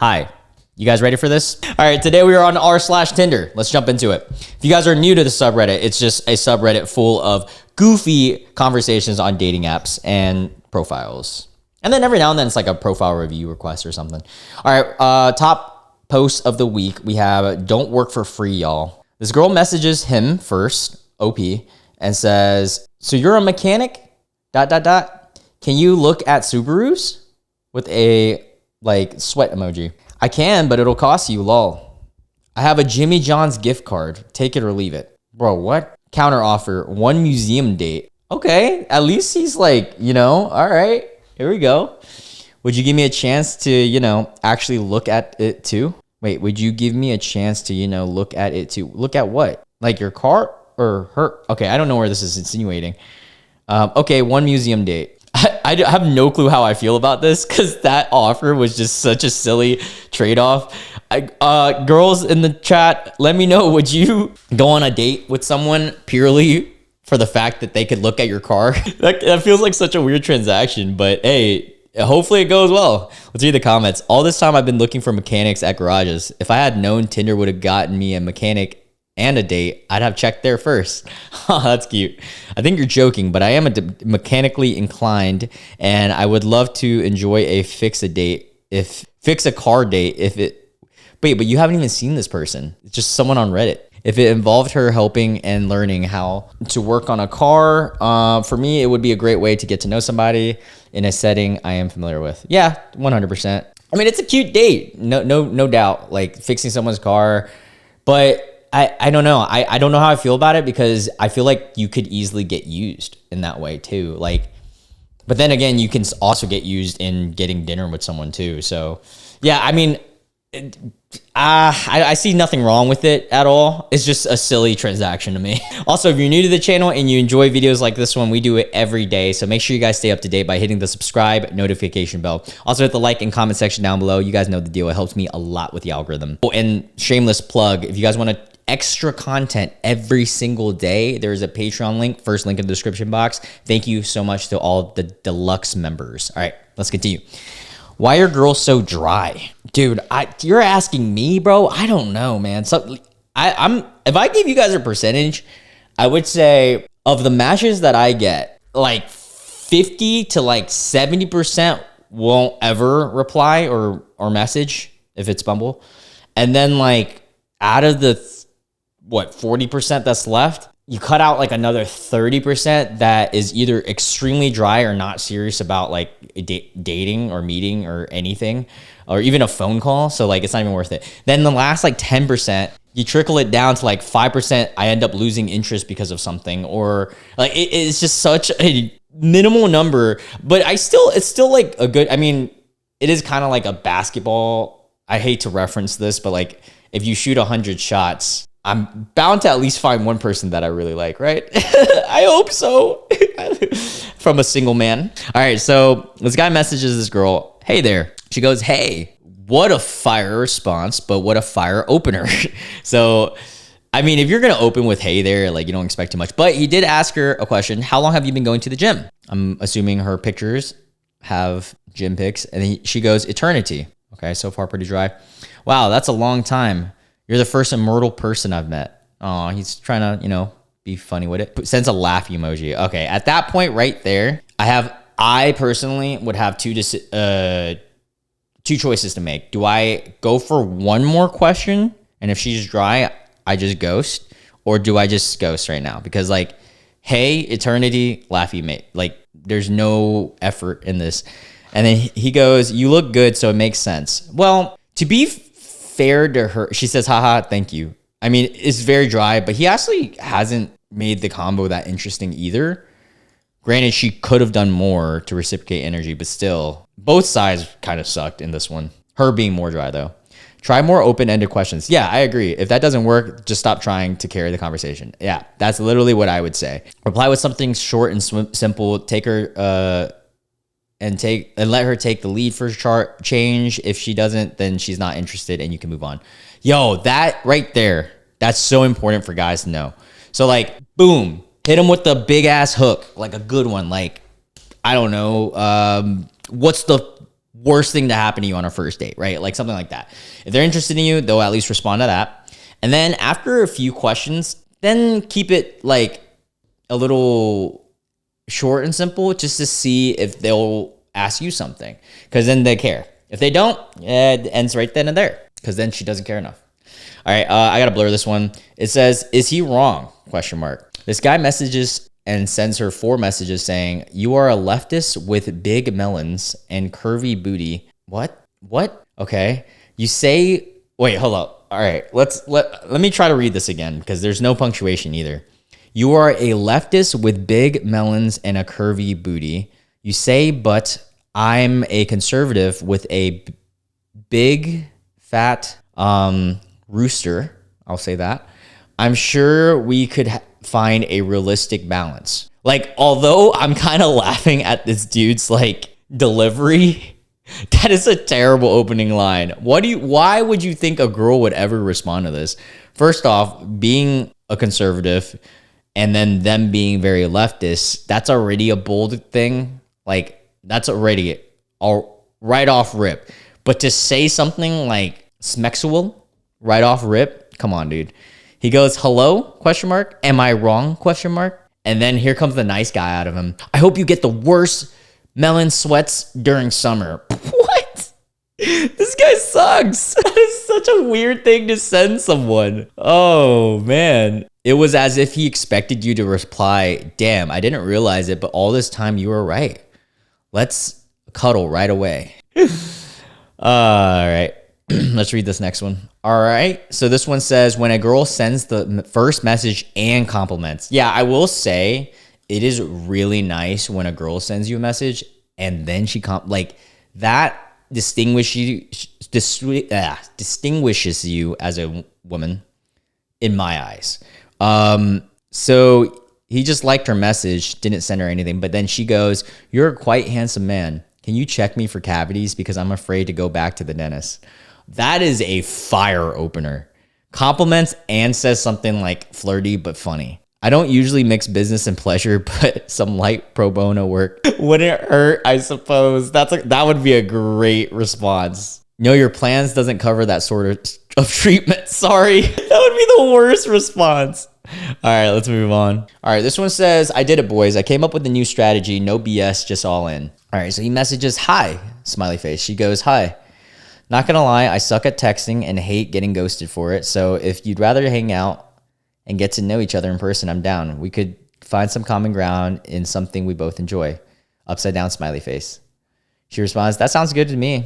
Hi, you guys ready for this? All right, today we are on r/Tinder. Let's jump into it. If you guys are new to the subreddit, it's just a subreddit full of goofy conversations on dating apps and profiles. And then every now and then it's like a profile review request or something. All right, top post of the week, we have "Don't work for free, y'all." This girl messages him first, OP, and says, "So you're a mechanic? ... Can you look at Subarus?" With a sweat emoji. "I can, but it'll cost you, lol. I have a Jimmy John's gift card. Take it or leave it." Bro, what? Counter offer, 1 museum date. Okay, at least he's all right, here we go. Would you give me a chance to, actually look at it too? Wait, would you give me a chance to, look at it too? Look at what? Like your car or her? Okay, I don't know where this is insinuating. Okay, 1 museum date. I have no clue how I feel about this because that offer was just such a silly trade-off. Girls in the chat, let me know, would you go on a date with someone purely for the fact that they could look at your car? That feels like such a weird transaction, but hey, hopefully it goes well. Let's read the comments. "All this time I've been looking for mechanics at garages. If I had known Tinder would have gotten me a mechanic and a date, I'd have checked there first." Oh, that's cute. "I think you're joking, but I am mechanically inclined, and I would love to enjoy a fix a car date if it." Wait, but you haven't even seen this person. It's just someone on Reddit. "If it involved her helping and learning how to work on a car, for me, it would be a great way to get to know somebody in a setting I am familiar with." Yeah, 100%. I mean, it's a cute date. No doubt. Like fixing someone's car, but I don't know. I don't know how I feel about it because I feel like you could easily get used in that way too. But then again, you can also get used in getting dinner with someone too. So yeah, I mean, I see nothing wrong with it at all. It's just a silly transaction to me. Also, if you're new to the channel and you enjoy videos like this one, we do it every day. So make sure you guys stay up to date by hitting the subscribe notification bell. Also hit the like and comment section down below. You guys know the deal. It helps me a lot with the algorithm. Oh, and shameless plug, if you guys want to extra content every single day, there's a Patreon link, first link in the description box. Thank you so much to all the deluxe members. All right, let's continue. "Why are girls so dry?" Dude, you're asking me, bro? I don't know, man. So if I give you guys a percentage, I would say of the matches that I get, 50 to 70% won't ever reply or message if it's Bumble. And then out of the 40% that's left, you cut out another 30% that is either extremely dry or not serious about dating or meeting or anything, or even a phone call. So it's not even worth it. Then the last 10%, you trickle it down to 5%. I end up losing interest because of something, or it's just such a minimal number. But it's still a good. I mean, it is kind of like a basketball. I hate to reference this, but if you shoot 100 shots, I'm bound to at least find one person that I really like, right? I hope so. From a single man. All right, so this guy messages this girl, "Hey there." She goes, "Hey." What a fire response, but what a fire opener. So, I mean, if you're going to open with "Hey there," you don't expect too much. But he did ask her a question. "How long have you been going to the gym?" I'm assuming her pictures have gym pics. And she goes, "Eternity." Okay, so far pretty dry. "Wow, that's a long time. You're the first immortal person I've met." Oh, he's trying to, be funny with it. Sends a laugh emoji. Okay, at that point right there, I personally would have two choices to make. Do I go for one more question, and if she's dry, I just ghost? Or do I just ghost right now? Because "Hey, eternity," laugh emoji. There's no effort in this. And then he goes, "You look good, so it makes sense." Well, to be fair to her, she says, "Haha, thank you." I mean, it's very dry, but he actually hasn't made the combo that interesting either. Granted, she could have done more to reciprocate energy, but still, both sides kind of sucked in this one. Her being more dry, though. "Try more open-ended questions." Yeah, I agree. If that doesn't work, just stop trying to carry the conversation. Yeah, that's literally what I would say. Reply with something short and simple. Take her and let her take the lead for chart change. If she doesn't, then she's not interested and you can move on. Yo, that right there, that's so important for guys to know. So boom, hit them with the big ass hook, a good one. I don't know. What's the worst thing to happen to you on a first date, right? Like something like that. If they're interested in you, they'll at least respond to that. And then after a few questions, then keep it like a little short and simple just to see if they'll ask you something, because then they care. If they don't, it ends right then and there, because then she doesn't care enough. All right, I gotta blur this one. It says, "Is he wrong?" Question mark. This guy messages and sends her 4 messages saying, "You are a leftist with big melons and curvy booty." What? Okay. You say, wait, hold up. All right, let me try to read this again, because there's no punctuation either. "You are a leftist with big melons and a curvy booty. You say, but I'm a conservative with a big fat rooster." I'll say that. "I'm sure we could find a realistic balance." Like, although I'm kind of laughing at this dude's like delivery, that is a terrible opening line. Why would you think a girl would ever respond to this? First off, being a conservative and then them being very leftist, that's already a bold thing. Like, that's already all right off rip. But to say something like sexual right off rip, come on, dude. He goes, "Hello? Question mark. Am I wrong? Question mark." And then here comes the nice guy out of him. "I hope you get the worst melon sweats during summer." What? This guy sucks. That is such a weird thing to send someone. Oh, man. It was as if he expected you to reply, "Damn, I didn't realize it, but all this time you were right. Let's cuddle right away." All right. Let's read this next one. All right. So this one says, "When a girl sends the first message and compliments." Yeah, I will say it is really nice when a girl sends you a message and then she like that distinguishes you as a woman in my eyes. So he just liked her message, didn't send her anything, but then she goes, "You're a quite handsome man. Can you check me for cavities because I'm afraid to go back to the dentist?" That is a fire opener. Compliments and says something like flirty but funny. "I don't usually mix business and pleasure, but some light pro bono work wouldn't hurt, I suppose." That would be a great response. "No, your plans doesn't cover that sort of treatment. Sorry." That would be the worst response. All right, let's move on. All right, this one says, "I did it, boys. I came up with a new strategy. No BS, just all in." All right, so he messages, "Hi," smiley face. She goes, "Hi. Not gonna lie, I suck at texting and hate getting ghosted for it. So if you'd rather hang out and get to know each other in person, I'm down. We could find some common ground in something we both enjoy." Upside down smiley face. She responds, "That sounds good to me.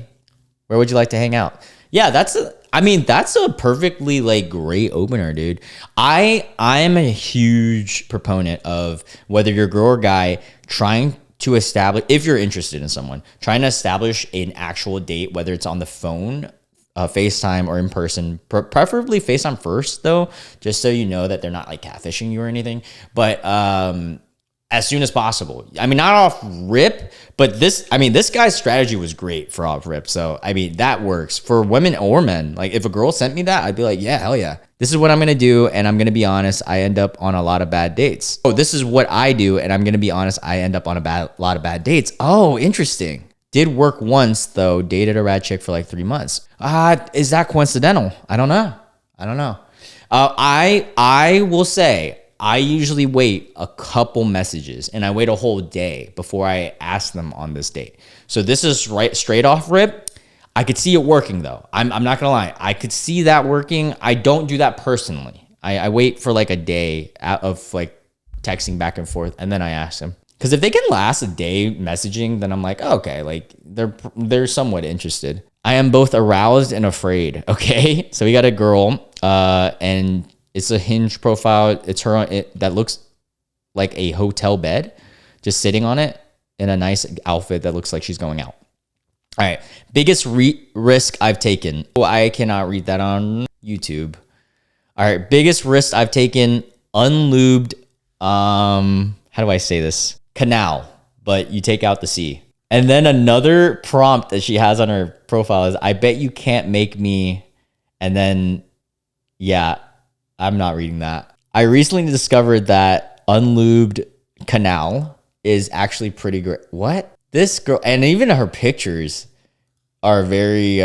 Where would you like to hang out?" Yeah, that's a perfectly like great opener, dude. I'm a huge proponent of whether you're a girl or guy trying to establish, if you're interested in someone, trying to establish an actual date, whether it's on the phone, FaceTime, or in person, preferably FaceTime first though, just so you know that they're not like catfishing you or anything. But as soon as possible. I mean, not off rip, but this guy's strategy was great for off rip. So, I mean, that works for women or men. Like if a girl sent me that, I'd be like, yeah, hell yeah. This is what I'm going to do. And I'm going to be honest, I end up on a lot of bad dates. Oh, this is what I do. And I'm going to be honest, I end up on a lot of bad dates. Oh, interesting. Did work once though, dated a rad chick for like 3 months. Is that coincidental? I don't know. I will say, I usually wait a couple messages and I wait a whole day before I ask them on this date. So this is right straight off rip. I could see it working though. I'm not gonna lie. I could see that working. I don't do that personally. I wait for like a day of like texting back and forth and then I ask them. Because if they can last a day messaging, then I'm like, oh, okay, like they're somewhat interested. I am both aroused and afraid. Okay, so we got a girl and it's a Hinge profile. It's her on it that looks like a hotel bed, just sitting on it in a nice outfit that looks like she's going out. All right. Biggest risk I've taken. Oh, I cannot read that on YouTube. All right. Biggest risk I've taken. Unlubed. How do I say this? Canal, but you take out the C. And then another prompt that she has on her profile is, I bet you can't make me. And then, yeah. I'm not reading that. I recently discovered that unlubed canal is actually pretty great. What? This girl, and even her pictures, are very,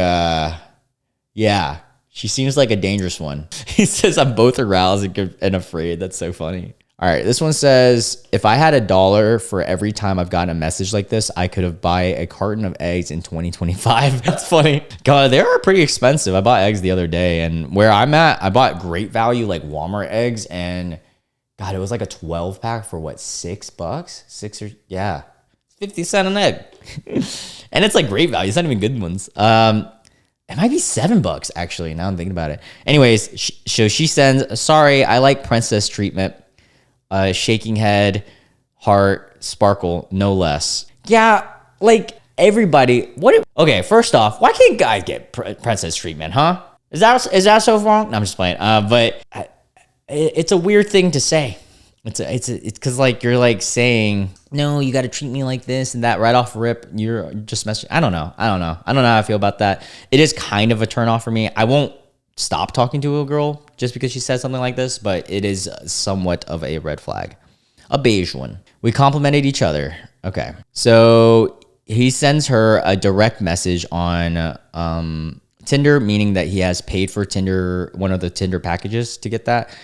yeah. She seems like a dangerous one. He says, I'm both aroused and afraid. That's so funny. All right, this one says, if I had $1 for every time I've gotten a message like this, I could have buy a carton of eggs in 2025. That's funny. God, they are pretty expensive. I bought eggs the other day, and where I'm at, I bought great value, like Walmart eggs, and God, it was like a 12 pack for what, $6? 6 or, yeah, 50 cents an egg. And it's like great value. It's not even good ones. It might be $7 actually. Now I'm thinking about it. Anyways, so she sends, sorry, I like princess treatment. Shaking head, heart, sparkle, no less. Yeah, like everybody. Okay, first off, why can't guys get princess treatment, huh? Is that so wrong? No, I'm just playing. But it's a weird thing to say. It's because like you're like saying, no, you got to treat me like this and that right off rip. You're just messing. I don't know how I feel about that. It is kind of a turn off for me. I won't stop talking to a girl just because she said something like this, but it is somewhat of a red flag. A beige one. We complimented each other. Okay. So he sends her a direct message on Tinder, meaning that he has paid for Tinder, one of the Tinder packages to get that.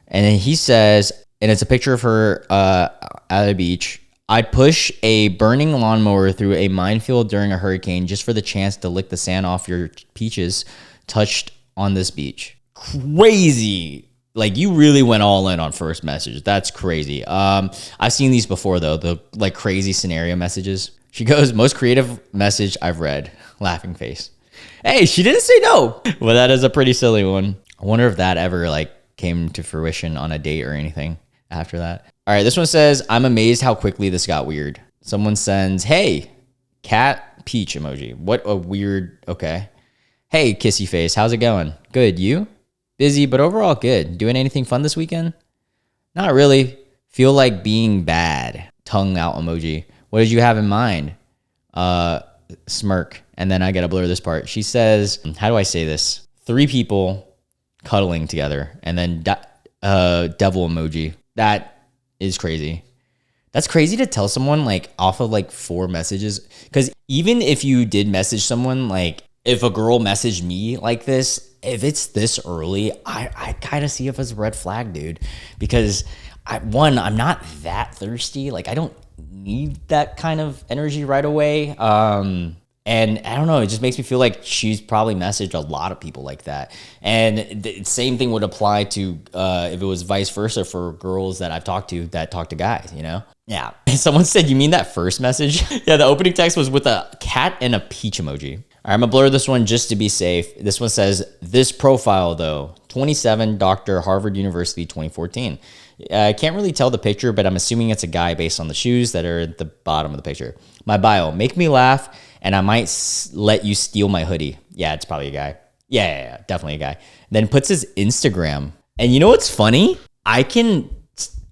And then he says, and it's a picture of her at a beach. I'd push a burning lawnmower through a minefield during a hurricane just for the chance to lick the sand off your peaches touched on this beach. Crazy. Like you really went all in on first message. That's crazy. I've seen these before though, the like crazy scenario messages. She goes, most creative message I've read. Laughing face. Hey, she didn't say no. Well, that is a pretty silly one. I wonder if that ever like came to fruition on a date or anything after that. All right, this one says, I'm amazed how quickly this got weird. Someone sends, hey, cat peach emoji. What a weird, okay. Hey, kissy face, how's it going? Good, you? Busy, but overall good. Doing anything fun this weekend? Not really. Feel like being bad. Tongue out emoji. What did you have in mind? Smirk. And then I gotta blur this part. She says, how do I say this? 3 people cuddling together. And then devil emoji. That is crazy. That's crazy to tell someone like off of like 4 messages. Because even if you did message someone, like if a girl messaged me like this, if it's this early, I kind of see it as a red flag, dude. Because I'm not that thirsty. Like I don't need that kind of energy right away. And I don't know, it just makes me feel like she's probably messaged a lot of people like that. And the same thing would apply to if it was vice versa for girls that I've talked to that talk to guys, you know? Yeah. Someone said, you mean that first message? Yeah, the opening text was with a cat and a peach emoji. All right, I'm gonna blur this one just to be safe. This one says, this profile though, 27, Dr. Harvard University, 2014. I can't really tell the picture, but I'm assuming it's a guy based on the shoes that are at the bottom of the picture. My bio, make me laugh, and I might let you steal my hoodie. Yeah, it's probably a guy. Yeah, definitely a guy. Then puts his Instagram. And you know what's funny? I can,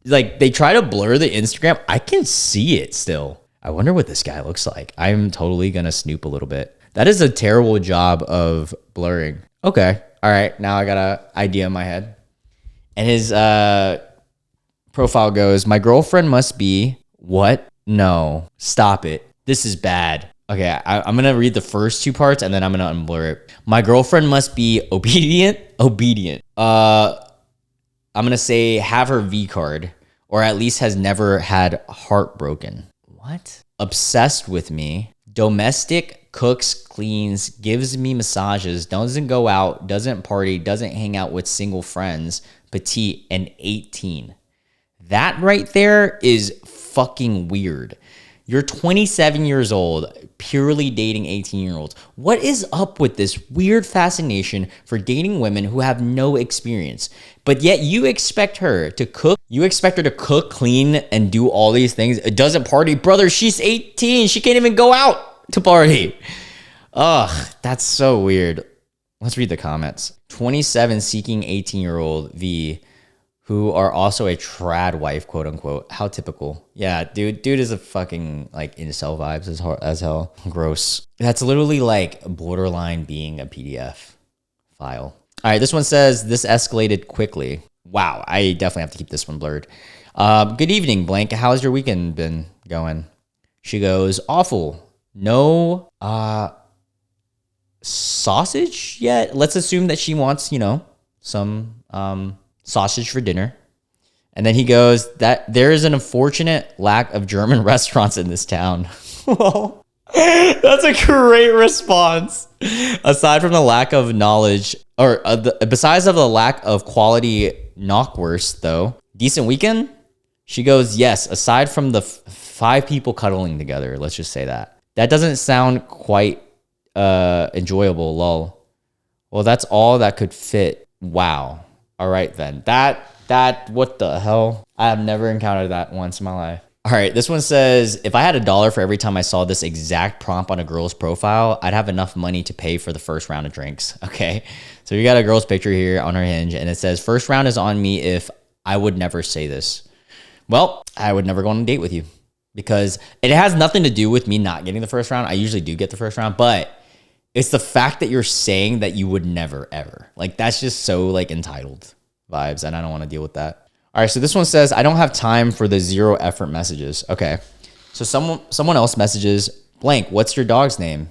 like, they try to blur the Instagram. I can see it still. I wonder what this guy looks like. I'm totally going to snoop a little bit. That is a terrible job of blurring. Okay. All right. Now I got an idea in my head. And his profile goes, my girlfriend must be, what? No. Stop it. This is bad. Okay, I'm going to read the first 2 parts and then I'm going to unblur it. My girlfriend must be obedient. I'm going to say have her V card, or at least has never had heartbroken. What? Obsessed with me. Domestic, cooks, cleans, gives me massages, doesn't go out, doesn't party, doesn't hang out with single friends, petite, and 18. That right there is fucking weird. You're 27 years old, purely dating 18-year-olds. What is up with this weird fascination for dating women who have no experience? But yet you expect her to cook. You expect her to cook, clean, and do all these things. It doesn't party. Brother, she's 18. She can't even go out to party. Ugh, that's so weird. Let's read the comments. 27 seeking 18-year-old V, who are also a trad wife, quote unquote. How typical. Yeah, dude is a fucking like incel vibes as hell. Gross. That's literally like borderline being a PDF file. All right, this one says, this escalated quickly. Wow, I definitely have to keep this one blurred. Good evening, blank. How's your weekend been going? She goes, awful. No sausage yet. Let's assume that she wants, some sausage for dinner. And then he goes, that there is an unfortunate lack of German restaurants in this town. Well, that's a great response. Aside from the lack of knowledge, or besides of the lack of quality knockwurst, though, decent weekend? She goes, yes, aside from the 5 people cuddling together, let's just say that. That doesn't sound quite enjoyable, lol. Well, that's all that could fit. Wow. All right, then. That, what the hell? I have never encountered that once in my life. All right, this one says, if I had $1 for every time I saw this exact prompt on a girl's profile, I'd have enough money to pay for the first round of drinks. Okay, so you got a girl's picture here on her Hinge, and it says, first round is on me if I would never say this. Well, I would never go on a date with you because it has nothing to do with me not getting the first round. I usually do get the first round, but it's the fact that you're saying that you would never, ever. Like, that's just so, like, entitled vibes, and I don't want to deal with that. All right, so this one says, I don't have time for the 0 effort messages. Okay, so someone else messages, blank, what's your dog's name?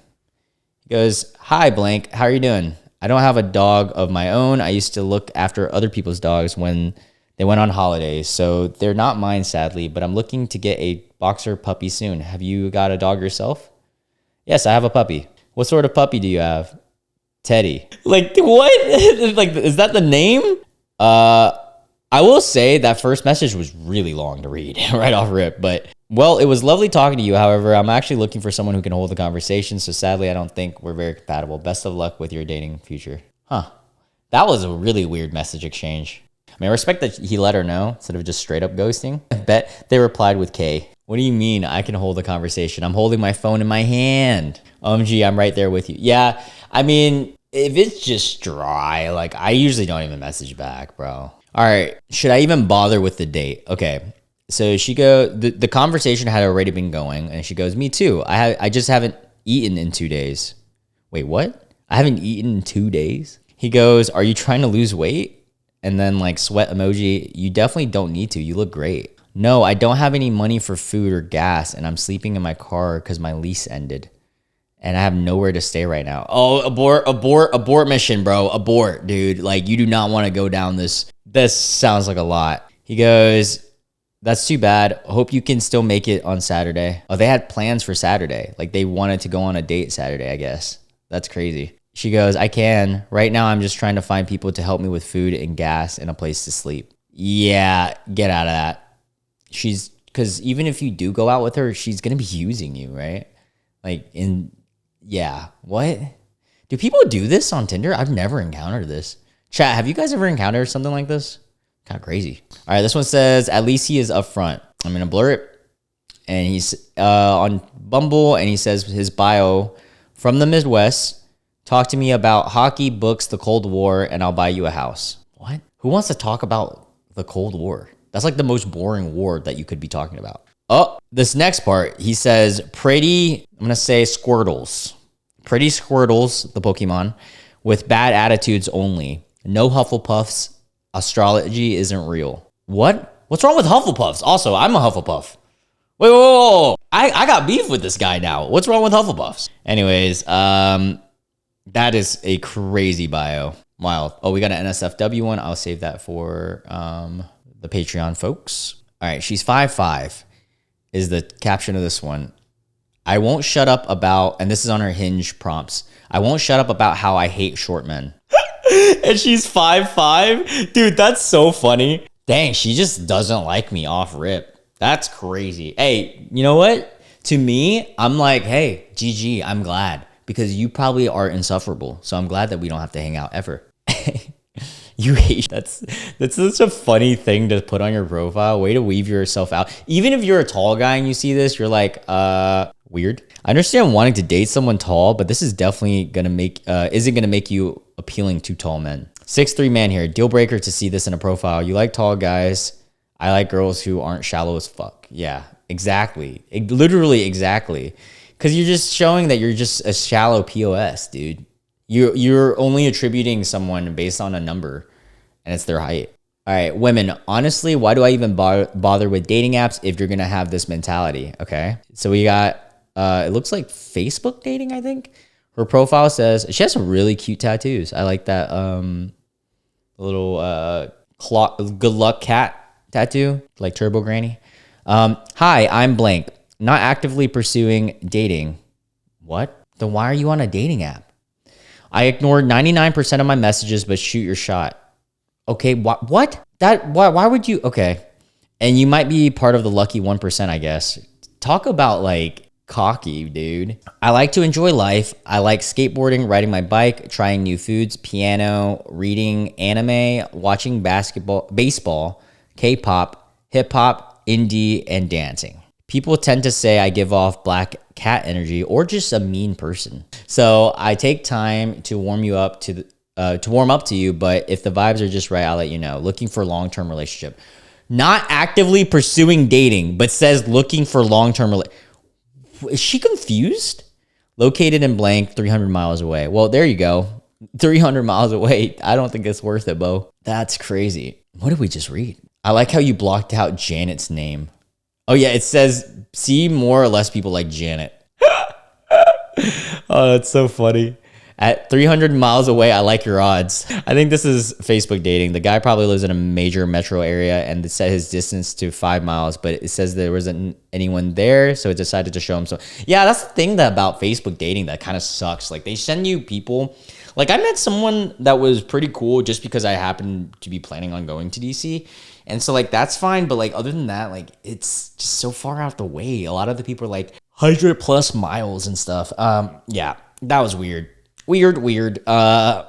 He goes, hi, blank, how are you doing? I don't have a dog of my own. I used to look after other people's dogs when they went on holidays, so they're not mine, sadly, but I'm looking to get a boxer puppy soon. Have you got a dog yourself? Yes, I have a puppy. What sort of puppy do you have? Teddy. Like, what? Like, is that the name? I will say that first message was really long to read right off rip, but well, it was lovely talking to you. However, I'm actually looking for someone who can hold the conversation. So sadly, I don't think we're very compatible. Best of luck with your dating future. Huh. That was a really weird message exchange. I mean, I respect that he let her know instead of just straight up ghosting. I bet they replied with K. What do you mean I can hold the conversation? I'm holding my phone in my hand. OMG, I'm right there with you. Yeah, I mean, if it's just dry, like I usually don't even message back, bro. All right, should I even bother with the date? Okay, so the conversation had already been going, and she goes, me too. I just haven't eaten in 2 days. Wait, what? I haven't eaten in 2 days? He goes, are you trying to lose weight? And then like sweat emoji, you definitely don't need to. You look great. No, I don't have any money for food or gas, and I'm sleeping in my car because my lease ended. And I have nowhere to stay right now. Oh, abort mission, bro. Abort, dude. Like, you do not want to go down this. This sounds like a lot. He goes, that's too bad. Hope you can still make it on Saturday. Oh, they had plans for Saturday. Like, they wanted to go on a date Saturday, I guess. That's crazy. She goes, I can. Right now, I'm just trying to find people to help me with food and gas and a place to sleep. Yeah, get out of that. Because even if you do go out with her, she's going to be using you, right? Like, yeah, what? Do people do this on Tinder? I've never encountered this. Chat, have you guys ever encountered something like this? Kind of crazy. All right, this one says, at least he is upfront. I'm going to blur it. And he's on Bumble, and he says his bio, from the Midwest, talk to me about hockey, books, the Cold War, and I'll buy you a house. What? Who wants to talk about the Cold War? That's like the most boring war that you could be talking about. Oh, this next part, he says, pretty, I'm going to say Squirtles. Pretty Squirtles, the Pokemon, with bad attitudes only. No Hufflepuffs. Astrology isn't real. What? What's wrong with Hufflepuffs? Also, I'm a Hufflepuff. Wait, whoa. I got beef with this guy now. What's wrong with Hufflepuffs? Anyways, that is a crazy bio. Wild. Oh, we got an NSFW one. I'll save that for the Patreon folks. All right, she's 5'5" is the caption of this one. I won't shut up about, and this is on her Hinge prompts, I won't shut up about how I hate short men. And she's 5'5"? Dude, that's so funny. Dang, she just doesn't like me off rip. That's crazy. Hey, you know what? To me, I'm like, hey, GG, I'm glad. Because you probably are insufferable. So I'm glad that we don't have to hang out ever. You hate, that's such a funny thing to put on your profile. Way to weave yourself out. Even if you're a tall guy and you see this, you're like, weird. I understand wanting to date someone tall, but this is definitely gonna isn't gonna make you appealing to tall men. 6'3" man here. Deal breaker to see this in a profile. You like tall guys. I like girls who aren't shallow as fuck. Yeah, exactly. Literally exactly. Because you're just showing that you're just a shallow POS, dude. You're only attributing someone based on a number, and it's their height. All right, women, honestly, why do I even bother with dating apps if you're going to have this mentality, okay? So we got, it looks like Facebook dating, I think. Her profile says she has some really cute tattoos. I like that little good luck cat tattoo, like Turbo Granny. Hi, I'm blank. Not actively pursuing dating. What? Then why are you on a dating app? I ignored 99% of my messages, but shoot your shot. Okay, what? Why would you? Okay. And you might be part of the lucky 1%, I guess. Talk about like cocky, dude. I like to enjoy life. I like skateboarding, riding my bike, trying new foods, piano, reading anime, watching baseball, K-pop, hip hop, indie, and dancing. People tend to say I give off black cat energy or just a mean person. So I take time to warm up to you, but if the vibes are just right, I'll let you know. Looking for long-term relationship. Not actively pursuing dating, but says looking for long-term Is she confused? Located in blank, 300 miles away. Well, there you go. 300 miles away. I don't think it's worth it, Bo. That's crazy. What did we just read? I like how you blocked out Janet's name. Oh, yeah, it says, see more or less people like Janet. Oh, that's so funny. At 300 miles away, I like your odds. I think this is Facebook dating. The guy probably lives in a major metro area and it set his distance to 5 miles, but it says there wasn't anyone there, so it decided to show him. So yeah, that's the thing about Facebook dating that kind of sucks. Like they send you people. Like I met someone that was pretty cool just because I happened to be planning on going to DC. And so like that's fine, but like other than that, like it's just so far out the way. A lot of the people are like 100+ miles and stuff. Yeah, that was weird. Weird. Yeah,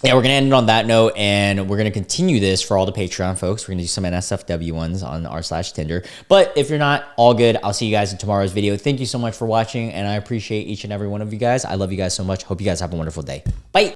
we're going to end it on that note, and we're going to continue this for all the Patreon folks. We're going to do some NSFW ones on r/Tinder. But if you're not, all good. I'll see you guys in tomorrow's video. Thank you so much for watching, and I appreciate each and every one of you guys. I love you guys so much. Hope you guys have a wonderful day. Bye.